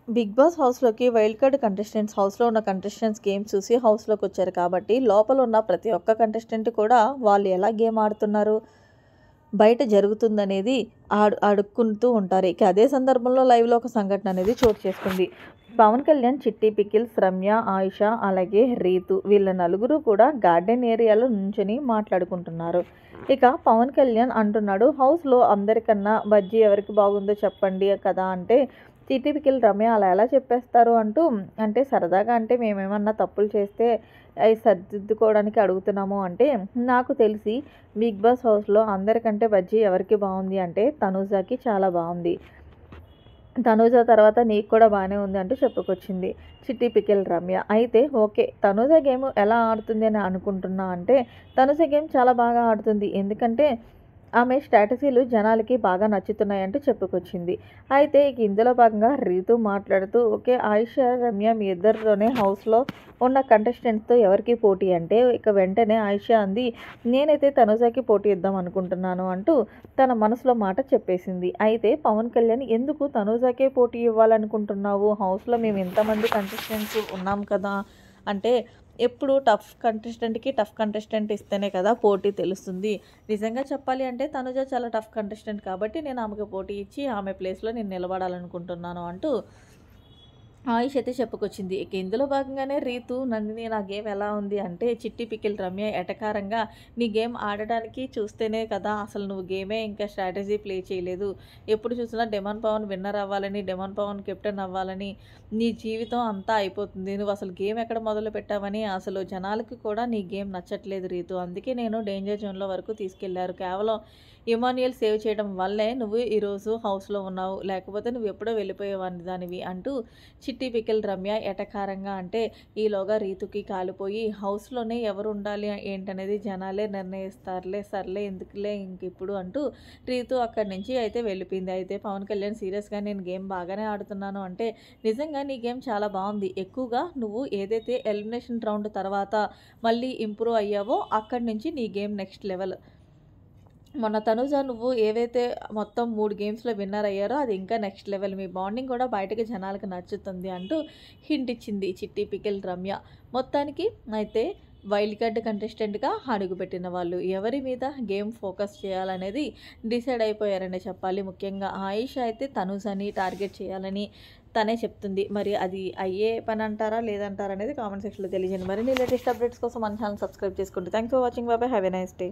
Big boss హౌస్‌లోకి wild card contestants హౌస్‌లో ఉన్న కంటెస్టెంట్స్ గేమ్ చూసి హౌస్‌లోకొచ్చారు కాబట్టి, లోపల ఉన్న ప్రతి ఒక్క కంటెస్టెంట్ కూడా వాళ్ళు ఎలా గేమ్ ఆడుతున్నారు, బయట జరుగుతుందనేది అడుక్కుంటూ ఉంటారు. ఇక అదే సందర్భంలో లైవ్‌లో ఒక సంఘటన అనేది చోటు చేసుకుంది. పవన్ కళ్యాణ్, చిట్టి పికిల్స్, రమ్య, ఆయిష అలాగే రీతు వీళ్ళ నలుగురు కూడా గార్డెన్ ఏరియాలో నుంచొని మాట్లాడుకుంటున్నారు. ఇక పవన్ కళ్యాణ్ అంటున్నాడు, హౌస్‌లో అందరికన్నా బజ్జీ ఎవరికి బాగుందో చెప్పండి కదా అంటే, చిట్టి పికిల్, రమ్య అలా ఎలా చెప్పేస్తారు అంటూ, అంటే సరదాగా అంటే మేమేమన్నా తప్పులు చేస్తే అయి సరిదిద్దుకోవడానికి అడుగుతున్నాము అంటే, నాకు తెలిసి బిగ్ బాస్ హౌస్‌లో అందరికంటే బజ్జీ ఎవరికి బాగుంది అంటే తనూజకి చాలా బాగుంది. తనూజ తర్వాత నీకు కూడా బానే ఉంది అంటూ చెప్పుకొచ్చింది చిట్టి పికిల్ రమ్య. అయితే ఓకే. తనూజ గేమ్ ఎలా ఆడుతుంది అని అనుకుంటున్నా అంటే, తనూజ గేమ్ చాలా బాగా ఆడుతుంది. ఎందుకంటే ఆమె స్ట్రాటజీలు జనాలకి బాగా నచ్చుతున్నాయంటూ చెప్పుకొచ్చింది. అయితే ఇక ఇందులో భాగంగా రీతు మాట్లాడుతూ, ఓకే ఆయిష, రమ్య మీ ఇద్దరిలోనే హౌస్‌లో ఉన్న కంటెస్టెంట్స్‌తో ఎవరికి పోటీ అంటే, ఇక వెంటనే ఆయిష అంది, నేనైతే తనుజకి పోటీ ఇద్దాం అనుకుంటున్నాను అంటూ తన మనసులో మాట చెప్పేసింది. అయితే పవన్ కళ్యాణ్, ఎందుకు తనూజకే పోటీ ఇవ్వాలనుకుంటున్నావు? హౌస్‌లో మేము ఇంతమంది కంటెస్టెంట్స్ ఉన్నాం కదా! అంటే ఎప్పుడు టఫ్ కంటెస్టెంట్ ఇస్తేనే కదా పోటీ తెలుస్తుంది. నిజంగా చెప్పాలి అంటే తనుజ చాలా టఫ్ కంటెస్టెంట్ కాబట్టి నేను ఆమెకు పోటీ ఇచ్చి ఆమె ప్లేస్‌లో నేను నిలబడాలనుకుంటున్నాను అంటూ ఆయిష్ అయితే చెప్పుకొచ్చింది. ఇక ఇందులో భాగంగానే రీతు, నందిని నా గేమ్ ఎలా ఉంది అంటే, చిట్టి పికిల్ రమ్య ఎటకారంగా నీ గేమ్ ఆడడానికి చూస్తేనే కదా అసలు నువ్వు గేమే ఇంకా స్ట్రాటజీ ప్లే చేయలేదు. ఎప్పుడు చూసినా డెమాన్ పవన్ విన్నర్ అవ్వాలని, డెమాన్ పవన్ కెప్టెన్ అవ్వాలని నీ జీవితం అంతా అయిపోతుంది. నువ్వు అసలు గేమ్ ఎక్కడ మొదలుపెట్టావని అసలు జనాలకి కూడా నీ గేమ్ నచ్చట్లేదు రీతు. అందుకే నేను డేంజర్ జోన్‌లో వరకు తీసుకెళ్లారు. కేవలం ఇమాన్యుయల్ సేవ్ చేయడం వల్లే నువ్వు ఈరోజు హౌస్‌లో ఉన్నావు. లేకపోతే నువ్వెప్పుడో వెళ్ళిపోయేవాడిని దానివి అంటూ చిట్టి పికిల్ రమ్య ఎటకారంగా అంటే, ఈలోగా రీతుకి కాలిపోయి హౌస్‌లోనే ఎవరు ఉండాలి ఏంటనేది జనాలే నిర్ణయిస్తారులే, సర్లే ఎందుకులే ఇంకిప్పుడు అంటూ రీతు అక్కడి నుంచి అయితే వెళ్ళిపోయింది. అయితే పవన్ కళ్యాణ్ సీరియస్‌గా నేను గేమ్ బాగానే ఆడుతున్నాను అంటే, నిజంగా నీ గేమ్ చాలా బావుంది. ఎక్కువగా నువ్వు ఏదైతే ఎలిమినేషన్ రౌండ్ తర్వాత మళ్ళీ ఇంప్రూవ్ అయ్యావో అక్కడి నుంచి నీ గేమ్ నెక్స్ట్ లెవెల్. మొన్న తనుజ నువ్వు ఏవైతే మొత్తం 3 గేమ్స్‌లో విన్నర్ అయ్యారో అది ఇంకా నెక్స్ట్ లెవెల్. మీ బాండింగ్ కూడా బయటకి జనాలకి నచ్చుతుంది అంటూ హింట్ ఇచ్చింది చిట్టి పికిల్ రమ్య. మొత్తానికి అయితే వైల్డ్ కార్డ్ కంటెస్టెంట్‌గా అడుగుపెట్టిన వాళ్ళు ఎవరి మీద గేమ్ ఫోకస్ చేయాలనేది డిసైడ్ అయిపోయారనే చెప్పాలి. ముఖ్యంగా ఆయిష అయితే తనుజని టార్గెట్ చేయాలని తనే చెప్తుంది. మరి అది అయ్యే పనంటారా? లేదంటారా? అనేది కామెంట్ సెక్షన్‌లో తెలియజేయండి. మరిన్ని లేటెస్ట్ అప్డేట్స్ కోసం మన ఛానల్ సబ్స్క్రైబ్ చేసుకోండి. Thanks for watching. By by. Have a nice day.